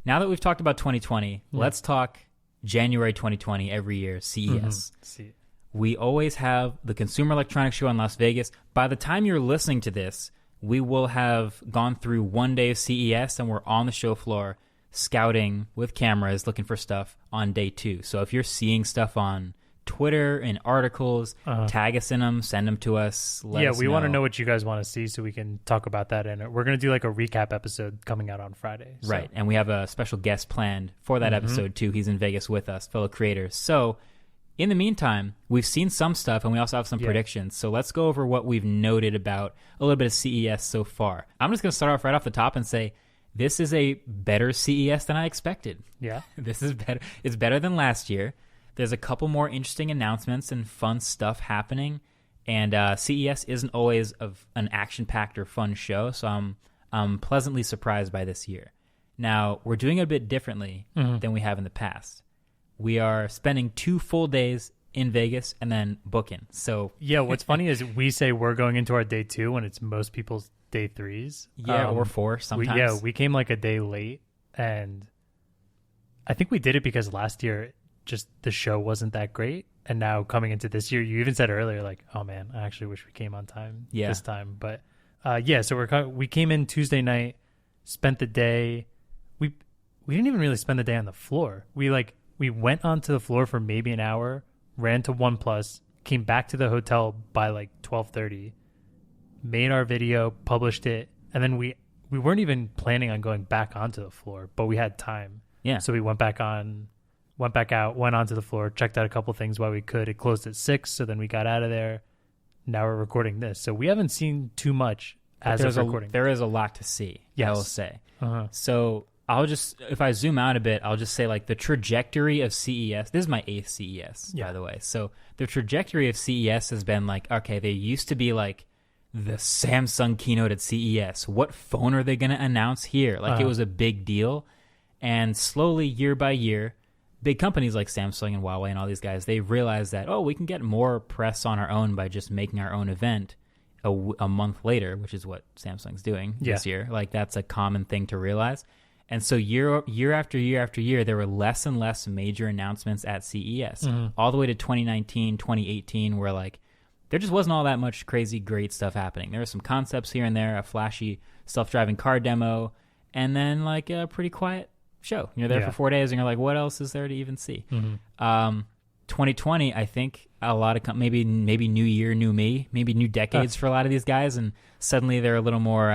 S2: now that we've talked about 2020, let's talk January 2020 every year, CES. We always have the Consumer Electronics Show in Las Vegas. By the time you're listening to this, we will have gone through one day of CES and we're on the show floor scouting with cameras looking for stuff on day 2. So if you're seeing stuff on Twitter, in articles. Tag us in them, send them to us.
S3: We want to know what you guys want to see so we can talk about that. And we're going to do like a recap episode coming out on Friday. So.
S2: Right. And we have a special guest planned for that episode too. He's in Vegas with us, fellow creators. So in the meantime, we've seen some stuff and we also have some predictions. So let's go over what we've noted about a little bit of CES so far. I'm just going to start off right off the top and say, this is a better CES than I expected.
S3: Yeah.
S2: This is better. It's better than last year. There's a couple more interesting announcements and fun stuff happening. And CES isn't always an action-packed or fun show, so I'm pleasantly surprised by this year. Now, we're doing it a bit differently than we have in the past. We are spending 2 full days in Vegas and then booking. So
S3: yeah, what's funny is we say we're going into our day 2 when it's most people's day 3s.
S2: Yeah, or 4 sometimes.
S3: We came like a day late, and I think we did it because last year just the show wasn't that great. And now coming into this year, you even said earlier, like, oh man, I actually wish we came on time this time. But so we came in Tuesday night, spent the day. We didn't even really spend the day on the floor. We went onto the floor for maybe an hour, ran to OnePlus, came back to the hotel by like 12:30, made our video, published it, and then we weren't even planning on going back onto the floor, but we had time.
S2: Yeah.
S3: So we went back out, went onto the floor, checked out a couple things while we could. It closed at 6, so then we got out of there. Now we're recording this. So we haven't seen too much as of recording.
S2: There is a lot to see, I will say. So if I zoom out a bit, I'll just say like the trajectory of CES. This is my 8th CES, by the way. So the trajectory of CES has been like, okay, they used to be like the Samsung keynote at CES. What phone are they going to announce here? Like it was a big deal. And slowly, year by year, big companies like Samsung and Huawei and all these guys, they realized that, we can get more press on our own by just making our own event a month later, which is what Samsung's doing this year. Like that's a common thing to realize. And so year after year after year, there were less and less major announcements at CES, all the way to 2019, 2018, where like there just wasn't all that much crazy great stuff happening. There were some concepts here and there, a flashy self-driving car demo, and then like a pretty quiet show. You're there for 4 days and you're like, what else is there to even see? 2020, I think a lot of maybe new year, new me, maybe new decades for a lot of these guys, and suddenly they're a little more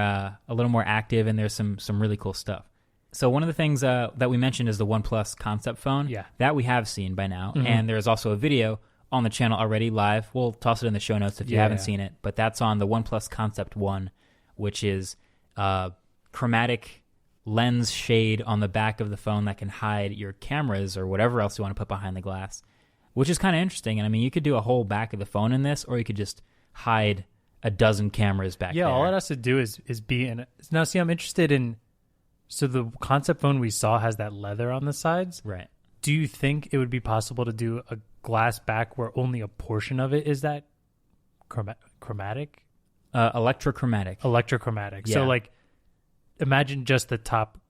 S2: active, and there's some really cool stuff. So one of the things that we mentioned is the OnePlus concept phone. That we have seen by now, and there's also a video on the channel already live. We'll toss it in the show notes if you haven't seen it, but that's on the OnePlus Concept 1, which is chromatic lens shade on the back of the phone that can hide your cameras or whatever else you want to put behind the glass, which is kind of interesting. And I mean, you could do a whole back of the phone in this, or you could just hide a dozen cameras back there.
S3: Yeah, all it has to do is be in it. Now, see, I'm interested in, so the concept phone we saw has that leather on the sides.
S2: Right.
S3: Do you think it would be possible to do a glass back where only a portion of it is that chromatic?
S2: Electrochromatic.
S3: Electrochromatic.
S2: Yeah.
S3: So like, imagine just the top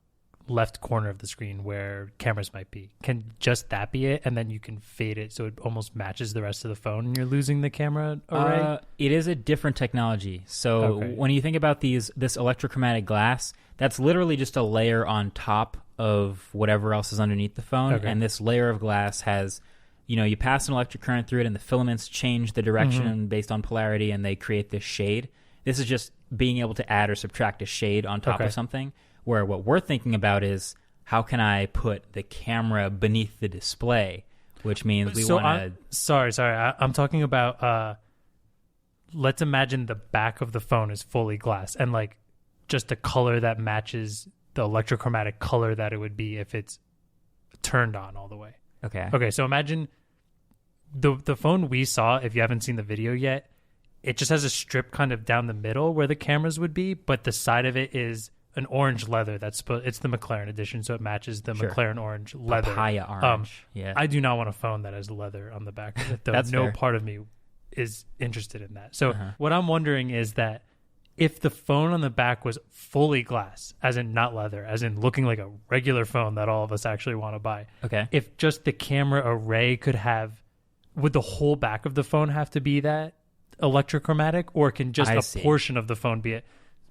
S3: left corner of the screen where cameras might be. Can just that be it? And then you can fade it so it almost matches the rest of the phone and you're losing the camera array?
S2: It is a different technology. So when you think about this electrochromatic glass, that's literally just a layer on top of whatever else is underneath the phone. And this layer of glass has, you pass an electric current through it and the filaments change the direction based on polarity and they create this shade. This is just being able to add or subtract a shade on top of something, where what we're thinking about is how can I put the camera beneath the display, which means we want to...
S3: Sorry. I'm talking about, let's imagine the back of the phone is fully glass and like just a color that matches the electrochromatic color that it would be if it's turned on all the way. Okay, so imagine the phone we saw, if you haven't seen the video yet, it just has a strip kind of down the middle where the cameras would be, but the side of it is an orange leather. It's the McLaren edition, so it matches the McLaren orange leather.
S2: Papaya orange.
S3: I do not want a phone that has leather on the back of it, though.
S2: That's
S3: no
S2: fair.
S3: part of me is interested in that. So what I'm wondering is that if the phone on the back was fully glass, as in not leather, as in looking like a regular phone that all of us actually want to buy, if just the camera array would the whole back of the phone have to be that electrochromatic, or can just a portion of the phone be it?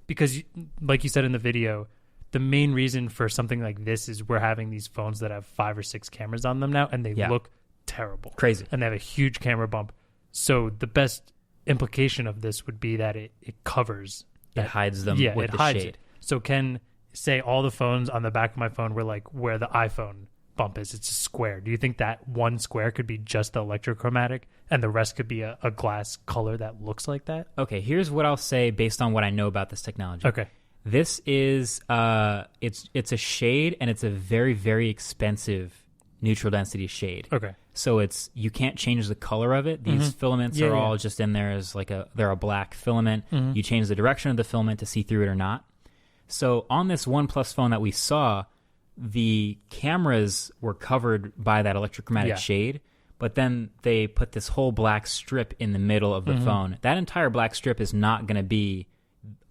S3: Because like you said in the video, the main reason for something like this is we're having these phones that have 5 or 6 cameras on them now, and they look terrible.
S2: Crazy.
S3: And they have a huge camera bump. So the best implication of this would be that it covers.
S2: It hides them with the shade.
S3: It. So can say all the phones on the back of my phone were like where the iPhone bump is. It's a square. Do you think that one square could be just the electrochromatic and the rest could be a glass color that looks like that?
S2: Okay, here's what I'll say based on what I know about this technology.
S3: Okay.
S2: This is it's a shade, and it's a very, very expensive neutral density shade.
S3: Okay.
S2: So you can't change the color of it. These filaments are all just in there as they're a black filament. You change the direction of the filament to see through it or not. So on this OnePlus phone that we saw, the cameras were covered by that electrochromatic shade, but then they put this whole black strip in the middle of the phone. That entire black strip is not going to be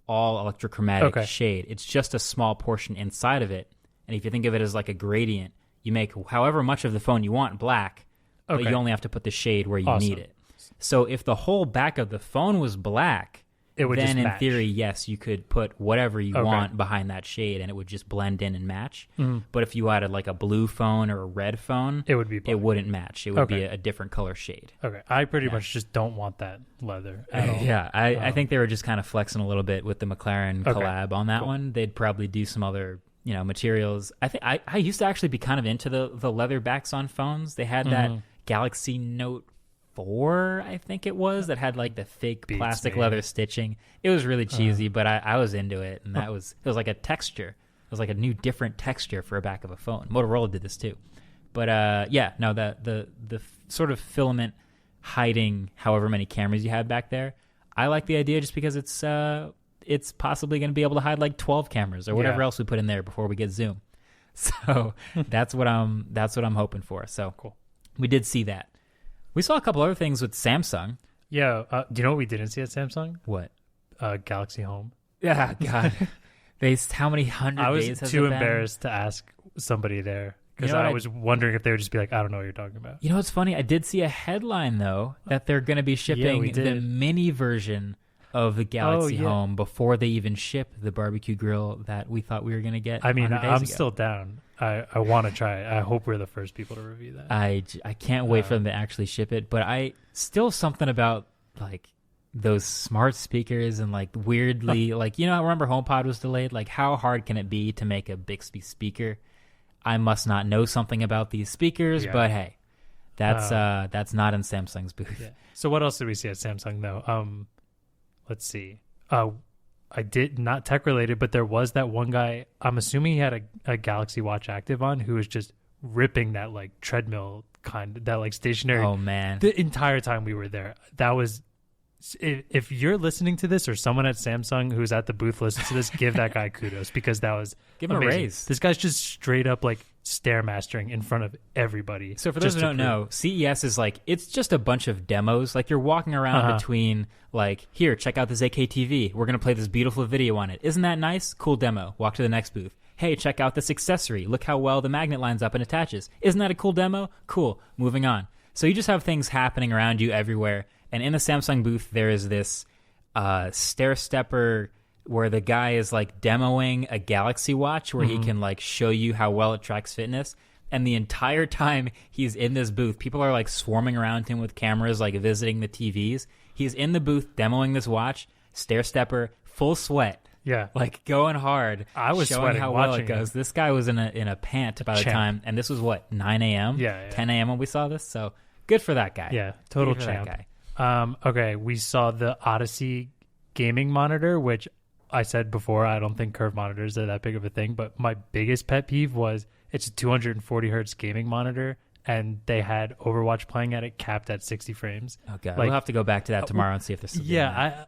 S2: all electrochromatic shade. It's just a small portion inside of it. And if you think of it as like a gradient, you make however much of the phone you want black, but you only have to put the shade where you need it. So if the whole back of the phone was black,
S3: it would
S2: then
S3: just
S2: in
S3: match.
S2: theory, yes, you could put whatever you want behind that shade, and it would just blend in and match. But if you had like a blue phone or a red phone,
S3: it would be black.
S2: It wouldn't match. It would be a different color shade.
S3: Okay, I pretty much just don't want that leather at all.
S2: Yeah, I think they were just kind of flexing a little bit with the McLaren collab on that one. They'd probably do some other materials. I think I used to actually be kind of into the leather backs on phones. They had that Galaxy Note 4, I think it was, that had like the fake plastic leather stitching. It was really cheesy, but I was into it, and it was like a texture. It was like a new different texture for a back of a phone. Motorola did this too. But the sort of filament hiding however many cameras you had back there, I like the idea just because it's possibly going to be able to hide like 12 cameras or whatever else we put in there before we get zoom. So that's what I'm hoping for. So
S3: cool. We
S2: did see that. We saw a couple other things with Samsung.
S3: Yeah. Do you know what we didn't see at Samsung?
S2: What?
S3: Galaxy Home.
S2: Yeah, God. How many hundred days has it been? I was
S3: too embarrassed to ask somebody there because I was wondering if they would just be like, I don't know what you're talking about.
S2: You know what's funny? I did see a headline, though, that they're going to be shipping the mini version of the Galaxy Home before they even ship the barbecue grill that we thought we were going to get.
S3: I mean, I'm still down. I want to try it. I hope we're the first people to review that.
S2: I can't wait for them to actually ship it, but still something about like those smart speakers and like weirdly like, I remember HomePod was delayed. Like, how hard can it be to make a Bixby speaker? I must not know something about these speakers, but hey, that's not in Samsung's booth.
S3: Yeah. So what else did we see at Samsung though? Let's see. I did not tech related, but there was that one guy. I'm assuming he had a Galaxy Watch Active on who was just ripping that like treadmill that like stationary.
S2: Oh man!
S3: The entire time we were there, that was. If you're listening to this or someone at Samsung who's at the booth listens to this, give that guy kudos because that was
S2: give him
S3: amazing.
S2: A raise.
S3: This guy's just straight up like stairmastering in front of everybody.
S2: So for those who don't know, CES is like it's just a bunch of demos. Like you're walking around between like, here, check out this AKTV. We're gonna play this beautiful video on it. Isn't that nice? Cool demo. Walk to the next booth. Hey, check out this accessory. Look how well the magnet lines up and attaches. Isn't that a cool demo? Cool. Moving on. So you just have things happening around you everywhere. And in the Samsung booth, there is this stair stepper where the guy is like demoing a Galaxy Watch where he can like show you how well it tracks fitness. And the entire time he's in this booth, people are like swarming around him with cameras, like visiting the TVs. He's in the booth demoing this watch, stair stepper, full sweat.
S3: Yeah,
S2: like going hard.
S3: I was
S2: showing how well it goes. This guy was in a pant by the time, and this was what 9 a.m. 10 a.m. when we saw this. So good for that guy.
S3: Yeah, total champ. That guy. Okay, we saw the Odyssey gaming monitor, which I said before, I don't think curved monitors are that big of a thing, but my biggest pet peeve was it's a 240 hertz gaming monitor, and they had Overwatch playing at it capped at 60 frames.
S2: Okay, we'll have to go back to that tomorrow and see if there's something.
S3: Yeah,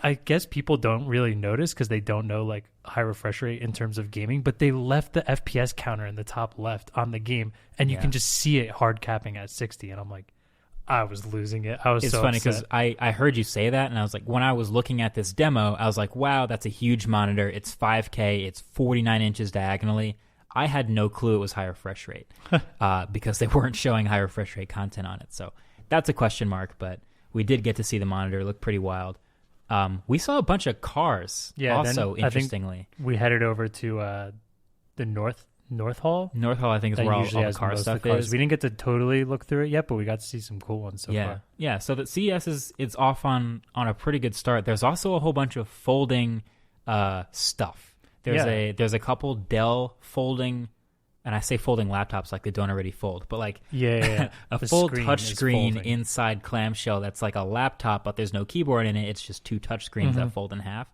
S3: I guess people don't really notice because they don't know like high refresh rate in terms of gaming, but they left the FPS counter in the top left on the game, and you can just see it hard capping at 60, and I'm like, I was losing it. It's so
S2: funny
S3: because
S2: I heard you say that, and I was like, when I was looking at this demo, I was like, wow, that's a huge monitor. It's 5K. It's 49 inches diagonally. I had no clue it was high refresh rate because they weren't showing high refresh rate content on it. So that's a question mark, but we did get to see the monitor. It looked pretty wild. We saw a bunch of cars also, interestingly.
S3: I think we headed over to the North Hall.
S2: North Hall, I think, is where all the car stuff is.
S3: We didn't get to totally look through it yet, but we got to see some cool ones so far.
S2: Yeah. So that CES it's off on a pretty good start. There's also a whole bunch of folding stuff. There's a couple Dell folding, and I say folding laptops like they don't already fold, but like a full touch screen inside clamshell that's like a laptop, but there's no keyboard in it. It's just two touch screens that fold in half.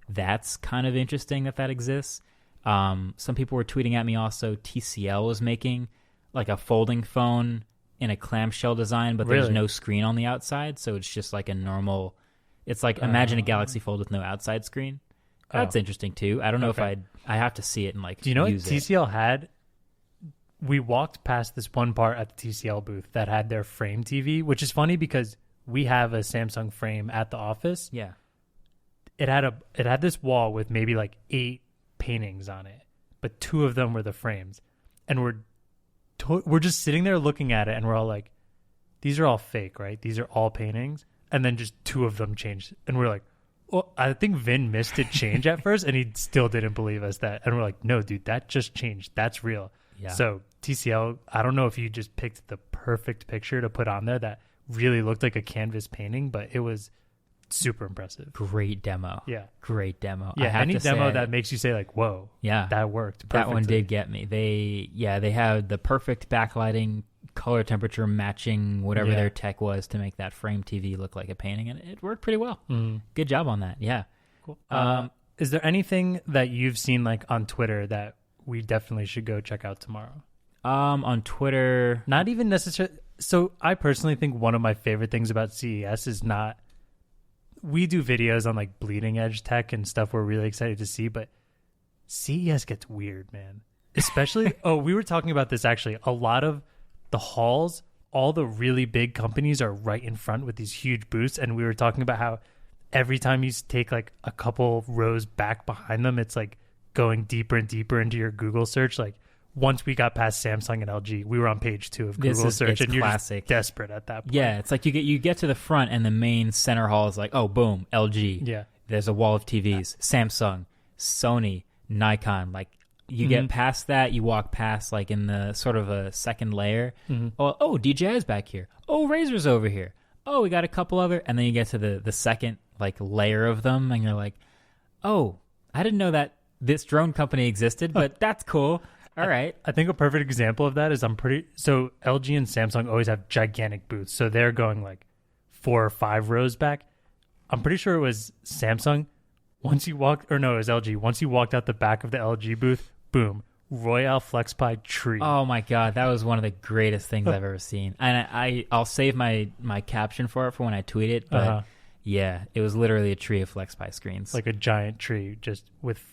S2: That's kind of interesting that exists. Some people were tweeting at me also. TCL was making like a folding phone in a clamshell design, but there's no screen on the outside, so it's just like a normal. It's like imagine a Galaxy Fold with no outside screen. That's interesting too. I don't know if I have to see it and like.
S3: Do you know what
S2: use
S3: TCL had? We walked past this one part at the TCL booth that had their frame TV, which is funny because we have a Samsung frame at the office.
S2: Yeah.
S3: It had this wall with maybe like 8 paintings on it, but 2 of them were the frames, and we're just sitting there looking at it, and we're all like, "These are all fake, right? These are all paintings." And then just 2 of them changed, and we're like, "Well, I think Vin missed it change at first, and he still didn't believe us that." And we're like, "No, dude, that just changed. That's real." Yeah. So TCL, I don't know if you just picked the perfect picture to put on there that really looked like a canvas painting, but it was super impressive.
S2: Great demo.
S3: Yeah.
S2: Great demo.
S3: Yeah, any demo that makes you say like, whoa,
S2: yeah,
S3: that worked perfectly.
S2: That one did get me. They had the perfect backlighting, color temperature matching whatever their tech was to make that frame TV look like a painting, and it worked pretty well. Good job on that. Yeah.
S3: Cool. Is there anything that you've seen like on Twitter that we definitely should go check out tomorrow?
S2: On Twitter,
S3: not even necessarily. So I personally think one of my favorite things about CES is not. We do videos on like bleeding edge tech and stuff we're really excited to see, but CES gets weird, man. Especially, we were talking about this actually. A lot of the halls, all the really big companies are right in front with these huge booths, and we were talking about how every time you take like a couple rows back behind them, it's like going deeper and deeper into your Google search. Like once we got past Samsung and LG, we were on page 2 of Google search, and you're just desperate at that point.
S2: Yeah, it's like you get to the front, and the main center hall is like, oh, boom, LG.
S3: Yeah,
S2: there's a wall of TVs, Samsung, Sony, Nikon. Like you get past that, you walk past like in the sort of a second layer. Oh, DJI's back here. Oh, Razer's over here. Oh, we got a couple other, and then you get to the second like layer of them, and you're like, oh, I didn't know that this drone company existed, but that's cool. All right.
S3: I think a perfect example of that is so LG and Samsung always have gigantic booths. So they're going like 4 or 5 rows back. I'm pretty sure it was Samsung. It was LG. Once you walked out the back of the LG booth, boom, Royale FlexPi tree.
S2: Oh my God. That was one of the greatest things I've ever seen. And I'll save my caption for it for when I tweet it. But yeah, it was literally a tree of FlexPi screens.
S3: Like a giant tree just with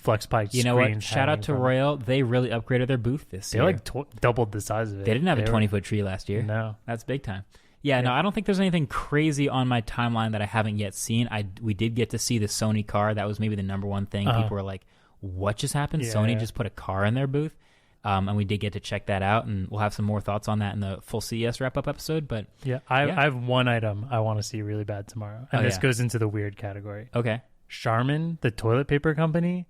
S3: FlexPi screens.
S2: You know what? Shout out to Royale. They really upgraded their booth this year.
S3: They like doubled the size of it.
S2: They didn't have a 20-foot tree last year.
S3: No.
S2: That's big time. Yeah, no, I don't think there's anything crazy on my timeline that I haven't yet seen. We did get to see the Sony car. That was maybe the number one thing. People were like, what just happened? Yeah, Sony just put a car in their booth. And we did get to check that out, and we'll have some more thoughts on that in the full CES wrap-up episode. But
S3: I have one item I want to see really bad tomorrow, and this goes into the weird category.
S2: Okay.
S3: Charmin, the toilet paper company,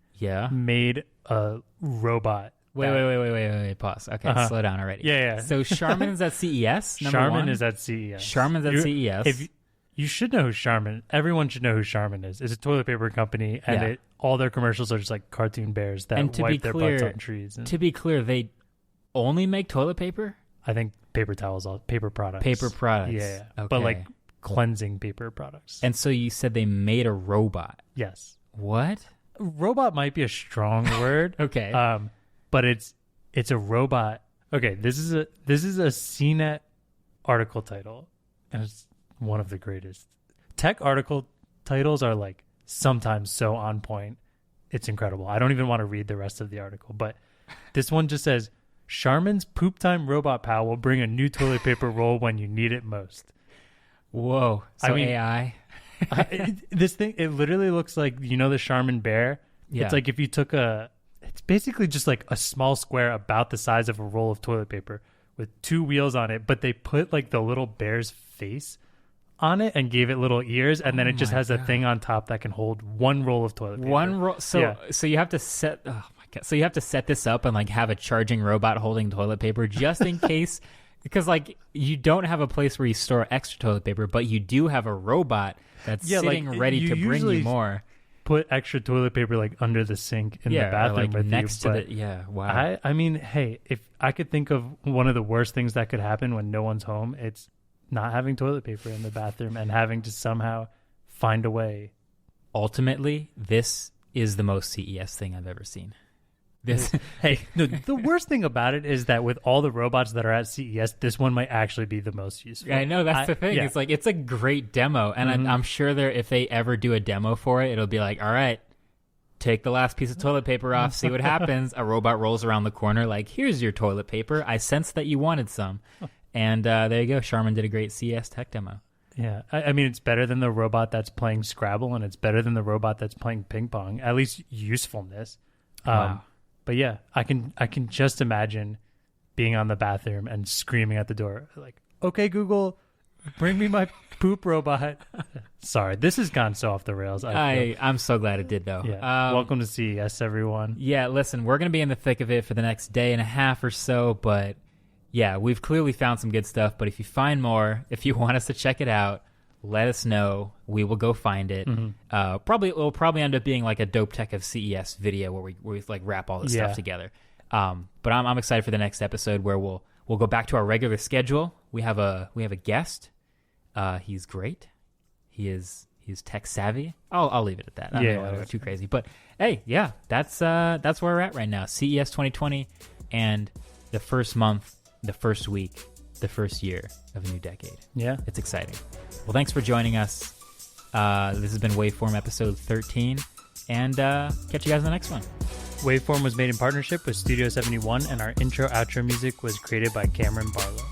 S3: made a robot.
S2: Wait, pause. Okay, slow down already.
S3: Yeah.
S2: So Charmin's at CES,
S3: Charmin is at CES.
S2: Charmin's at CES.
S3: You should know who Charmin. Everyone should know who Charmin is. It's a toilet paper company, and all their commercials are just like cartoon bears that wipe their butts on trees.
S2: To be clear, they only make toilet paper?
S3: I think paper towels, paper products.
S2: Paper products.
S3: Yeah.
S2: Okay.
S3: But like cleansing paper products.
S2: And so you said they made a robot.
S3: Yes.
S2: What?
S3: Robot might be a strong word.
S2: Okay.
S3: But it's a robot. Okay, this is a CNET article title, and it's one of the greatest. Tech article titles are like sometimes so on point. It's incredible. I don't even want to read the rest of the article, but this one just says, Charmin's Poop Time Robot Pal will bring a new toilet paper roll when you need it most.
S2: Whoa. So AI?
S3: This thing, it literally looks like, the Charmin bear? Yeah. It's like if you took it's basically just like a small square about the size of a roll of toilet paper with 2 wheels on it, but they put like the little bear's face on it and gave it little ears, and then it just has a thing on top that can hold 1 roll of toilet paper.
S2: One roll. So you have to set. Oh my So you have to set this up and like have a charging robot holding toilet paper just in case, because like you don't have a place where you store extra toilet paper, but you do have a robot that's sitting
S3: like,
S2: ready to bring you more.
S3: Put extra toilet paper like under the sink in the bathroom
S2: like
S3: with
S2: next
S3: you.
S2: to the wow.
S3: I mean, hey, if I could think of one of the worst things that could happen when no one's home, it's not having toilet paper in the bathroom and having to somehow find a way.
S2: Ultimately, this is the most CES thing I've ever seen.
S3: Hey, no, the worst thing about it is that with all the robots that are at CES, this one might actually be the most useful.
S2: I know, that's the thing. Yeah. It's like, it's a great demo. And I'm sure if they ever do a demo for it, it'll be like, all right, take the last piece of toilet paper off, see what happens. A robot rolls around the corner like, here's your toilet paper. I sensed that you wanted some. And there you go. Charmin did a great CES tech demo.
S3: Yeah. I mean, it's better than the robot that's playing Scrabble, and it's better than the robot that's playing ping pong, at least usefulness.
S2: Wow.
S3: But yeah, I can just imagine being on the bathroom and screaming at the door like, "Okay, Google, bring me my poop robot." Sorry, this has gone so off the rails.
S2: I'm so glad it did, though.
S3: Yeah. Welcome to CES, everyone.
S2: Yeah, listen, we're going to be in the thick of it for the next day and a half or so, but yeah, we've clearly found some good stuff. But if you find more, if you want us to check it out, let us know. We will go find it. It'll probably end up being like a Dope Tech of CES video where we like wrap all this stuff together. But I'm excited for the next episode where we'll go back to our regular schedule. We have a guest. He's great. He's tech savvy. I'll leave it at that. I don't want to go too crazy. But hey, yeah, that's where we're at right now. CES 2020 and the first month, the first week, the first year of a new decade.
S3: Yeah,
S2: it's exciting. Well, thanks for joining us. This has been Waveform episode 13, and catch you guys in the next one.
S3: Waveform was made in partnership with Studio 71, and our intro-outro music was created by Cameron Barlow.